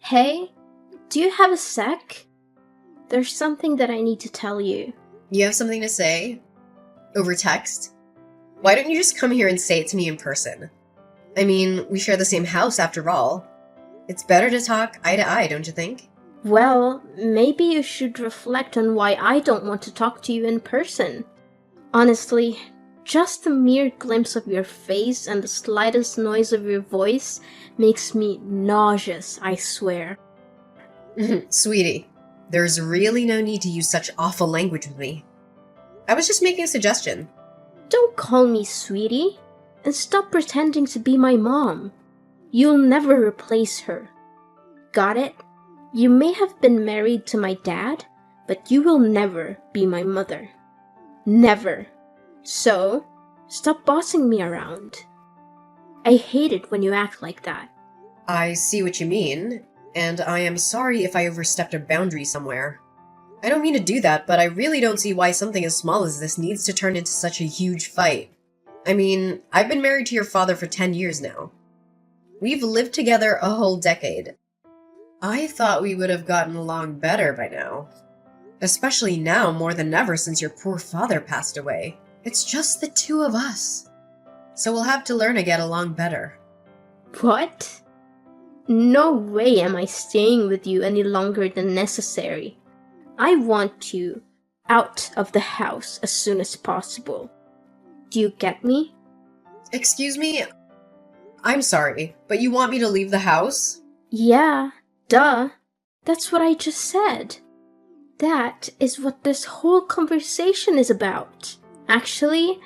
Hey, do you have a sec? There's something that I need to tell you. You have something to say? Over text? Why don't you just come here and say it to me in person? I mean, we share the same house after all. It's better to talk eye to eye, don't you think? Well, maybe you should reflect on why I don't want to talk to you in person. Honestly, just the mere glimpse of your face and the slightest noise of your voice makes me nauseous, I swear. Sweetie, there's really no need to use such awful language with me. I was just making a suggestion. Don't call me sweetie, and stop pretending to be my mom. You'll never replace her. Got it? You may have been married to my dad, but you will never be my mother. Never. So, stop bossing me around. I hate it when you act like that. I see what you mean, and I am sorry if I overstepped a boundary somewhere. I don't mean to do that, but I really don't see why something as small as this needs to turn into such a huge fight. I mean, I've been married to your father for 10 years now. We've lived together a whole decade. I thought we would have gotten along better by now. Especially now more than ever since your poor father passed away. It's just the two of us. So we'll have to learn to get along better. What? No way am I staying with you any longer than necessary. I want you out of the house as soon as possible. Do you get me? Excuse me? I'm sorry, but you want me to leave the house? Yeah, duh. That's what I just said. That is what this whole conversation is about. Actually,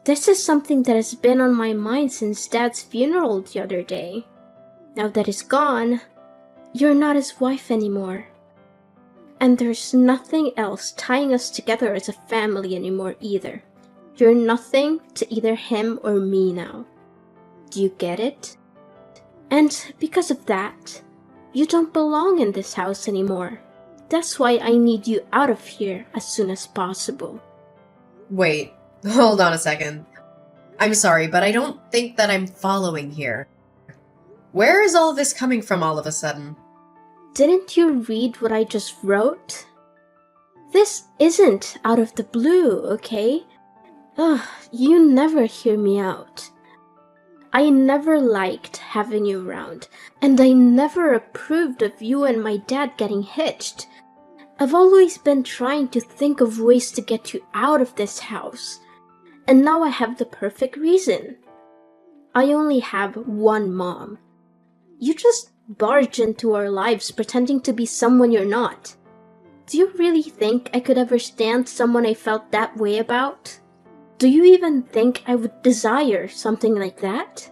this is something that has been on my mind since Dad's funeral the other day. Now that he's gone, you're not his wife anymore. And there's nothing else tying us together as a family anymore either. You're nothing to either him or me now. Do you get it? And because of that, you don't belong in this house anymore. That's why I need you out of here as soon as possible. Wait, hold on a second. I'm sorry, but I don't think that I'm following here. Where is all this coming from all of a sudden? Didn't you read what I just wrote? This isn't out of the blue, okay? Ugh, you never hear me out. I never liked having you around, and I never approved of you and my dad getting hitched. I've always been trying to think of ways to get you out of this house, and now I have the perfect reason. I only have one mom. You just barge into our lives pretending to be someone you're not. Do you really think I could ever stand someone I felt that way about? Do you even think I would desire something like that?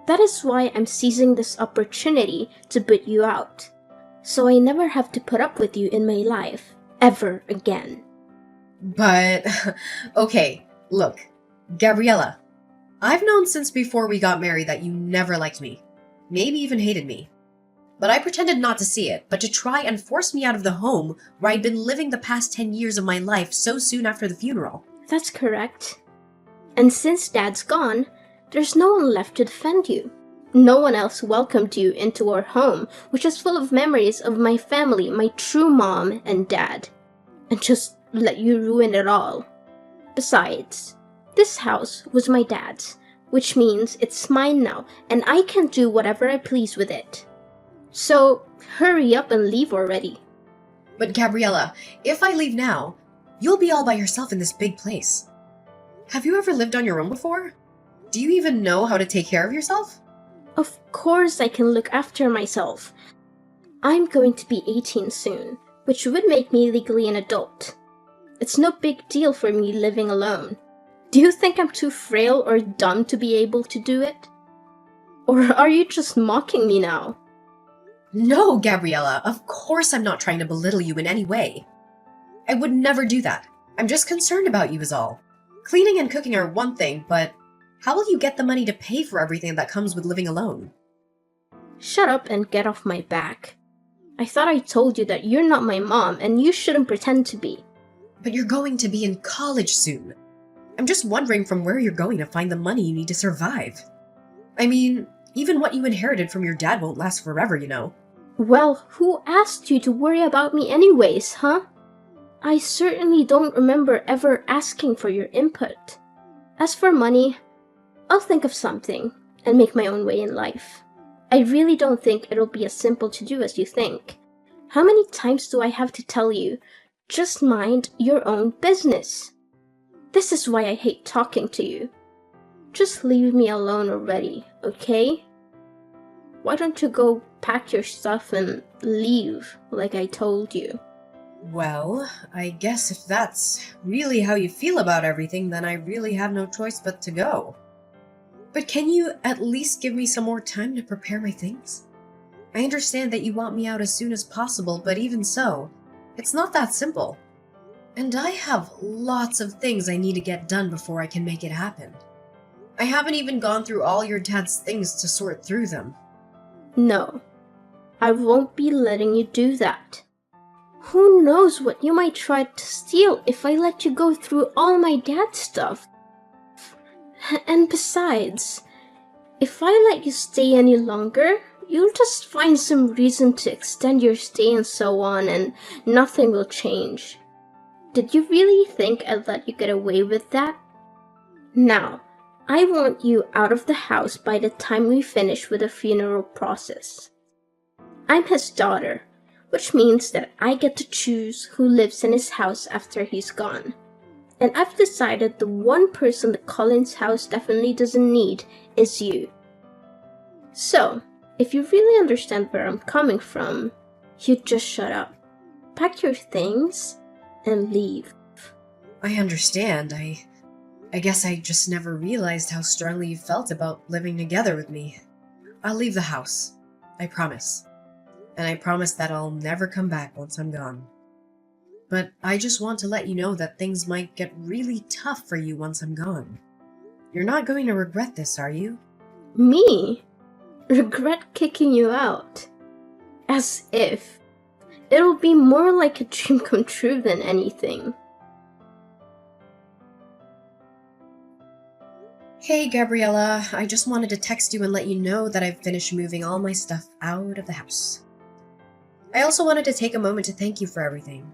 That is why I'm seizing this opportunity to put you out, so I never have to put up with you in my life, ever again. But, okay, look, Gabriella, I've known since before we got married that you never liked me, maybe even hated me. But I pretended not to see it, but to try and force me out of the home where I'd been living the past 10 years of my life so soon after the funeral. That's correct. And since Dad's gone, there's no one left to defend you. No one else welcomed you into our home, which is full of memories of my family, my true mom and dad, and just let you ruin it all. Besides, this house was my dad's, which means it's mine now, and I can do whatever I please with it. So, hurry up and leave already. But Gabriella, if I leave now, you'll be all by yourself in this big place. Have you ever lived on your own before? Do you even know how to take care of yourself? Of course I can look after myself. I'm going to be 18 soon, which would make me legally an adult. It's no big deal for me living alone. Do you think I'm too frail or dumb to be able to do it? Or are you just mocking me now? No, Gabriella, of course I'm not trying to belittle you in any way. I would never do that. I'm just concerned about you is all. Cleaning and cooking are one thing, but how will you get the money to pay for everything that comes with living alone? Shut up and get off my back. I thought I told you that you're not my mom and you shouldn't pretend to be. But you're going to be in college soon. I'm just wondering from where you're going to find the money you need to survive. I mean, even what you inherited from your dad won't last forever, you know. Well, who asked you to worry about me anyways, huh? I certainly don't remember ever asking for your input. As for money, I'll think of something and make my own way in life. I really don't think it'll be as simple to do as you think. How many times do I have to tell you, just mind your own business? This is why I hate talking to you. Just leave me alone already, okay? Why don't you go pack your stuff and leave like I told you? Well, I guess if that's really how you feel about everything, then I really have no choice but to go. But can you at least give me some more time to prepare my things? I understand that you want me out as soon as possible, but even so, it's not that simple. And I have lots of things I need to get done before I can make it happen. I haven't even gone through all your dad's things to sort through them. No, I won't be letting you do that. Who knows what you might try to steal if I let you go through all my dad's stuff? And besides, if I let you stay any longer, you'll just find some reason to extend your stay and so on, and nothing will change. Did you really think I'd let you get away with that? Now, I want you out of the house by the time we finish with the funeral process. I'm his daughter, which means that I get to choose who lives in his house after he's gone. And I've decided the one person the Collins house definitely doesn't need is you. So, if you really understand where I'm coming from, you'd just shut up, pack your things, and leave. I understand. I guess I just never realized how strongly you felt about living together with me. I'll leave the house. I promise. And I promise that I'll never come back once I'm gone. But I just want to let you know that things might get really tough for you once I'm gone. You're not going to regret this, are you? Me? Regret kicking you out? As if. It'll be more like a dream come true than anything. Hey, Gabriella. I just wanted to text you and let you know that I've finished moving all my stuff out of the house. I also wanted to take a moment to thank you for everything,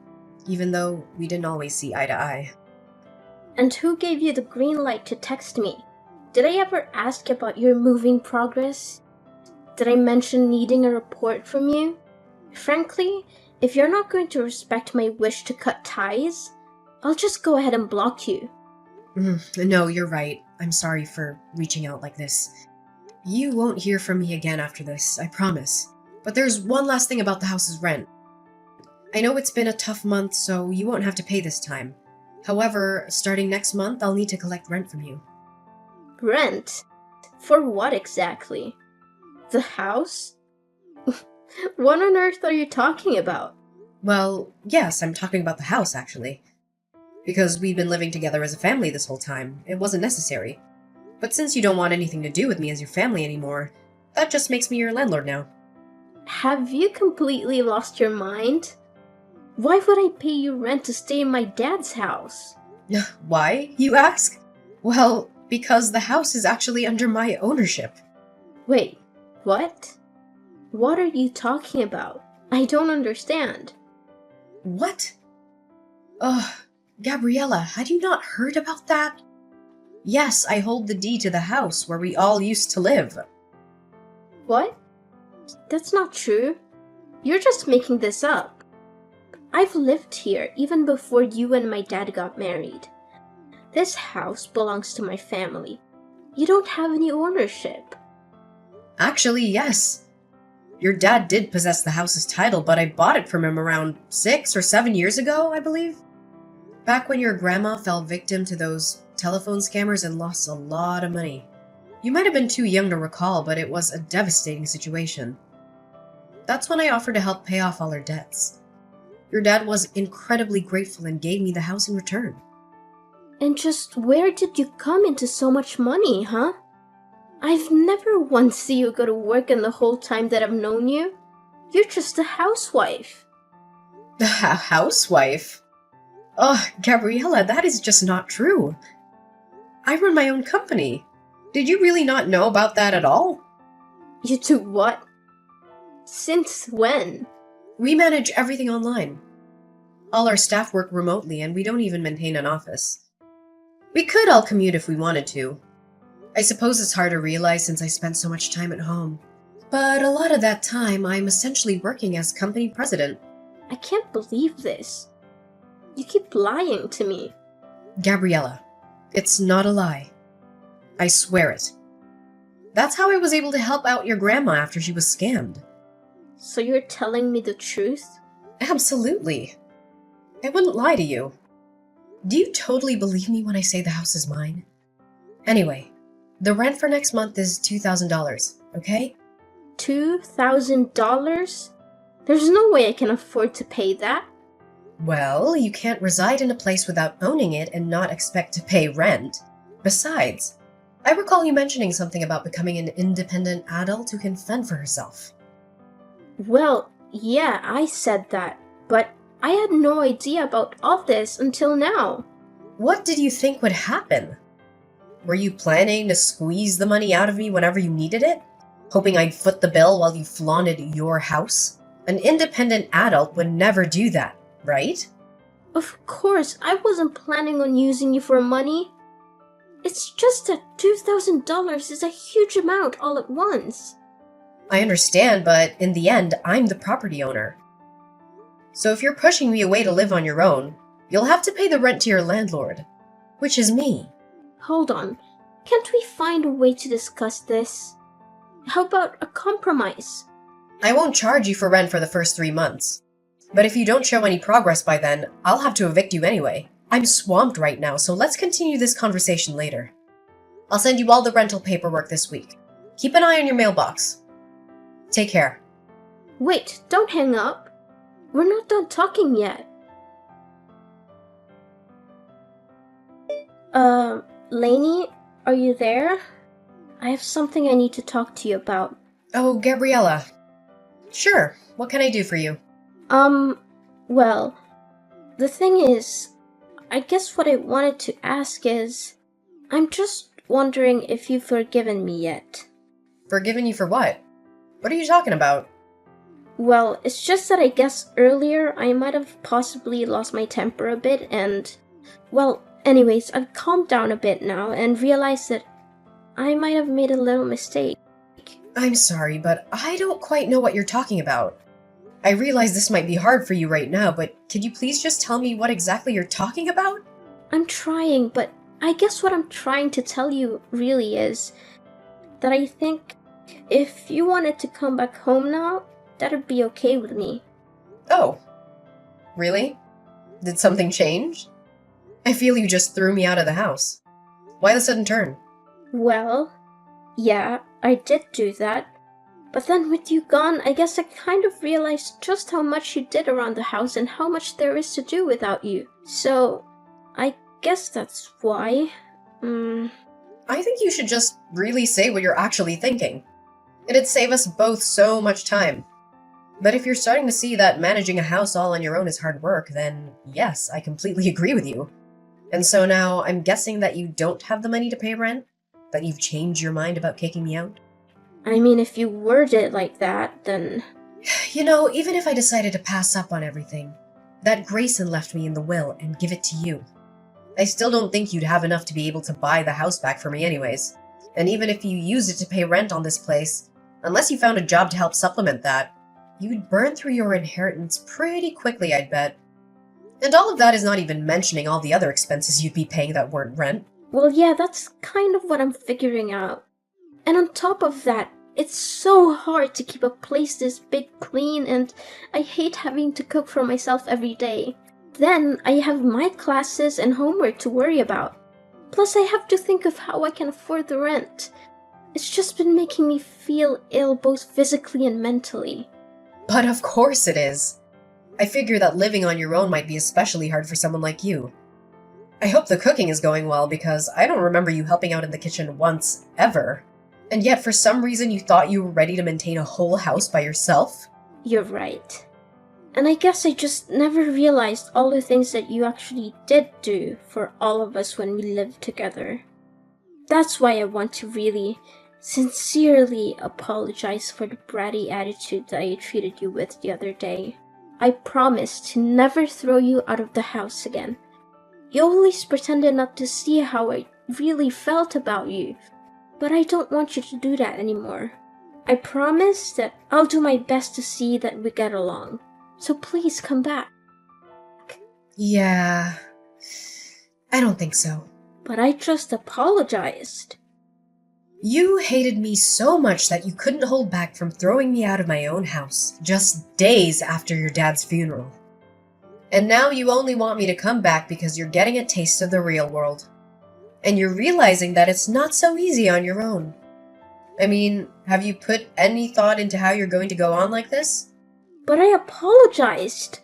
even though we didn't always see eye to eye. And who gave you the green light to text me? Did I ever ask about your moving progress? Did I mention needing a report from you? Frankly, if you're not going to respect my wish to cut ties, I'll just go ahead and block you. No, you're right. I'm sorry for reaching out like this. You won't hear from me again after this, I promise. But there's one last thing about the house's rent. I know it's been a tough month, so you won't have to pay this time. However, starting next month, I'll need to collect rent from you. Rent? For what exactly? The house? What on earth are you talking about? Well, yes, I'm talking about the house, actually. Because we've been living together as a family this whole time, it wasn't necessary. But since you don't want anything to do with me as your family anymore, that just makes me your landlord now. Have you completely lost your mind? Why would I pay you rent to stay in my dad's house? Why, you ask? Well, because the house is actually under my ownership. Wait, what? What are you talking about? I don't understand. What? Ugh, Gabriella, had you not heard about that? Yes, I hold the deed to the house where we all used to live. What? That's not true. You're just making this up. I've lived here even before you and my dad got married. This house belongs to my family. You don't have any ownership. Actually, yes. Your dad did possess the house's title, but I bought it from him around 6 or 7 years ago, I believe. Back when your grandma fell victim to those telephone scammers and lost a lot of money. You might have been too young to recall, but it was a devastating situation. That's when I offered to help pay off all her debts. Your dad was incredibly grateful and gave me the house in return. And just where did you come into so much money, huh? I've never once seen you go to work in the whole time that I've known you. You're just a housewife. A housewife? Oh, Gabriella, that is just not true. I run my own company. Did you really not know about that at all? You do what? Since when? We manage everything online. All our staff work remotely, and we don't even maintain an office. We could all commute if we wanted to. I suppose it's hard to realize since I spend so much time at home. But a lot of that time, I'm essentially working as company president. I can't believe this. You keep lying to me. Gabriella, it's not a lie. I swear it. That's how I was able to help out your grandma after she was scammed. So you're telling me the truth? Absolutely. I wouldn't lie to you. Do you totally believe me when I say the house is mine? Anyway, the rent for next month is $2,000, okay? $2,000? There's no way I can afford to pay that. Well, you can't reside in a place without owning it and not expect to pay rent. Besides, I recall you mentioning something about becoming an independent adult who can fend for herself. Well, yeah, I said that, but I had no idea about all this until now. What did you think would happen? Were you planning to squeeze the money out of me whenever you needed it? Hoping I'd foot the bill while you flaunted your house? An independent adult would never do that, right? Of course, I wasn't planning on using you for money. It's just that $2,000 is a huge amount all at once. I understand, but in the end, I'm the property owner. So if you're pushing me away to live on your own, you'll have to pay the rent to your landlord, which is me. Hold on, can't we find a way to discuss this? How about a compromise? I won't charge you for rent for the first 3 months. But if you don't show any progress by then, I'll have to evict you anyway. I'm swamped right now, so let's continue this conversation later. I'll send you all the rental paperwork this week. Keep an eye on your mailbox. Take care. Wait, don't hang up. We're not done talking yet. Lainey, are you there? I have something I need to talk to you about. Oh, Gabriella. Sure, what can I do for you? Well, the thing is, I guess what I wanted to ask is, I'm just wondering if you've forgiven me yet. Forgiven you for what? What are you talking about? Well, it's just that I guess earlier I might have possibly lost my temper a bit and, well, anyways, I've calmed down a bit now and realized that I might have made a little mistake. I'm sorry, but I don't quite know what you're talking about. I realize this might be hard for you right now, but could you please just tell me what exactly you're talking about? I'm trying, but I guess what I'm trying to tell you really is that I think if you wanted to come back home now, that'd be okay with me. Oh. Really? Did something change? I feel you just threw me out of the house. Why the sudden turn? Well, yeah, I did do that. But then with you gone, I guess I kind of realized just how much you did around the house and how much there is to do without you. So, I guess that's why. I think you should just really say what you're actually thinking. It'd save us both so much time. But if you're starting to see that managing a house all on your own is hard work, then yes, I completely agree with you. And so now I'm guessing that you don't have the money to pay rent? That you've changed your mind about kicking me out? I mean, if you word it like that, then... You know, even if I decided to pass up on everything, that Grayson left me in the will and give it to you, I still don't think you'd have enough to be able to buy the house back for me anyways. And even if you used it to pay rent on this place, unless you found a job to help supplement that, you'd burn through your inheritance pretty quickly, I'd bet. And all of that is not even mentioning all the other expenses you'd be paying that weren't rent. Well, yeah, that's kind of what I'm figuring out. And on top of that, it's so hard to keep a place this big clean, and I hate having to cook for myself every day. Then I have my classes and homework to worry about. Plus I have to think of how I can afford the rent. It's just been making me feel ill both physically and mentally. But of course it is. I figure that living on your own might be especially hard for someone like you. I hope the cooking is going well because I don't remember you helping out in the kitchen once, ever. And yet for some reason you thought you were ready to maintain a whole house by yourself? You're right. And I guess I just never realized all the things that you actually did do for all of us when we lived together. That's why I want to really sincerely apologize for the bratty attitude that I treated you with the other day. I promise to never throw you out of the house again. You always pretended not to see how I really felt about you, but I don't want you to do that anymore. I promise that I'll do my best to see that we get along. So please come back. Yeah, I don't think so. But I just apologized. You hated me so much that you couldn't hold back from throwing me out of my own house just days after your dad's funeral. And now you only want me to come back because you're getting a taste of the real world. And you're realizing that it's not so easy on your own. I mean, have you put any thought into how you're going to go on like this? But I apologized.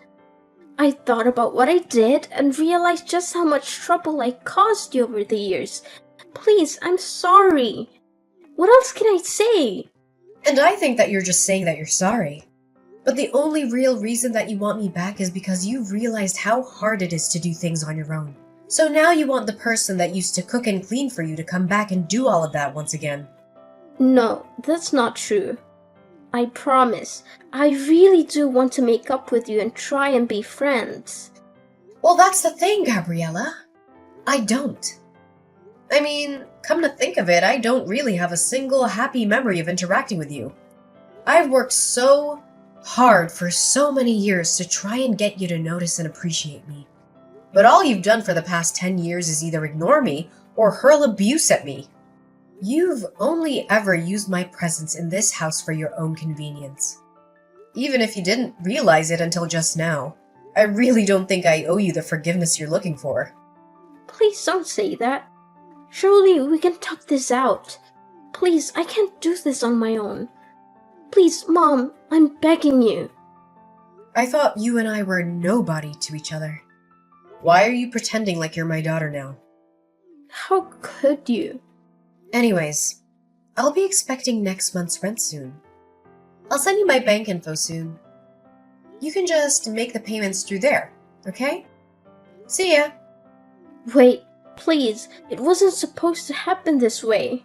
I thought about what I did and realized just how much trouble I caused you over the years. Please, I'm sorry. What else can I say? And I think that you're just saying that you're sorry. But the only real reason that you want me back is because you've realized how hard it is to do things on your own. So now you want the person that used to cook and clean for you to come back and do all of that once again. No, that's not true. I promise. I really do want to make up with you and try and be friends. Well, that's the thing, Gabriella. I don't. I mean, come to think of it, I don't really have a single happy memory of interacting with you. I've worked so hard for so many years to try and get you to notice and appreciate me. But all you've done for the past 10 years is either ignore me or hurl abuse at me. You've only ever used my presence in this house for your own convenience. Even if you didn't realize it until just now, I really don't think I owe you the forgiveness you're looking for. Please don't say that. Surely we can talk this out. Please, I can't do this on my own. Please, Mom, I'm begging you. I thought you and I were nobody to each other. Why are you pretending like you're my daughter now? How could you? Anyways, I'll be expecting next month's rent soon. I'll send you my bank info soon. You can just make the payments through there, okay? See ya! Wait, please, it wasn't supposed to happen this way.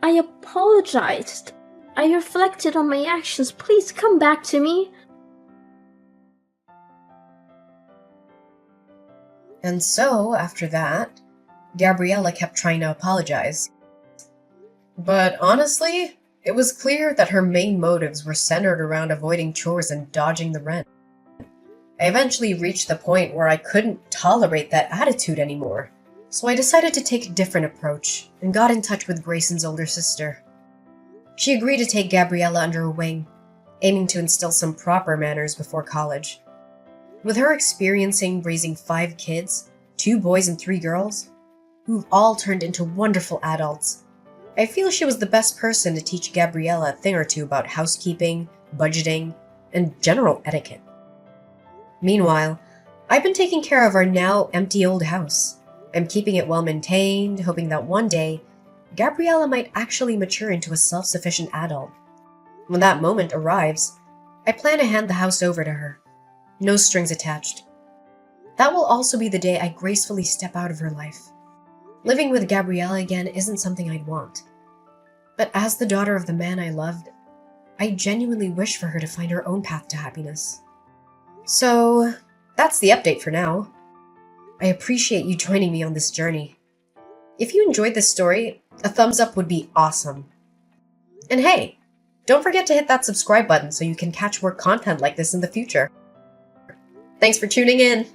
I apologized. I reflected on my actions. Please come back to me. And so, after that, Gabriella kept trying to apologize. But honestly, it was clear that her main motives were centered around avoiding chores and dodging the rent. I eventually reached the point where I couldn't tolerate that attitude anymore, so I decided to take a different approach and got in touch with Grayson's older sister. She agreed to take Gabriella under her wing, aiming to instill some proper manners before college. With her experiencing raising 5 kids, 2 boys and 3 girls, who've all turned into wonderful adults, I feel she was the best person to teach Gabriella a thing or two about housekeeping, budgeting, and general etiquette. Meanwhile, I've been taking care of our now empty old house. I'm keeping it well maintained, hoping that one day, Gabriella might actually mature into a self-sufficient adult. When that moment arrives, I plan to hand the house over to her. No strings attached. That will also be the day I gracefully step out of her life. Living with Gabriella again isn't something I'd want. But as the daughter of the man I loved, I genuinely wish for her to find her own path to happiness. So, that's the update for now. I appreciate you joining me on this journey. If you enjoyed this story, a thumbs up would be awesome. And hey, don't forget to hit that subscribe button so you can catch more content like this in the future. Thanks for tuning in!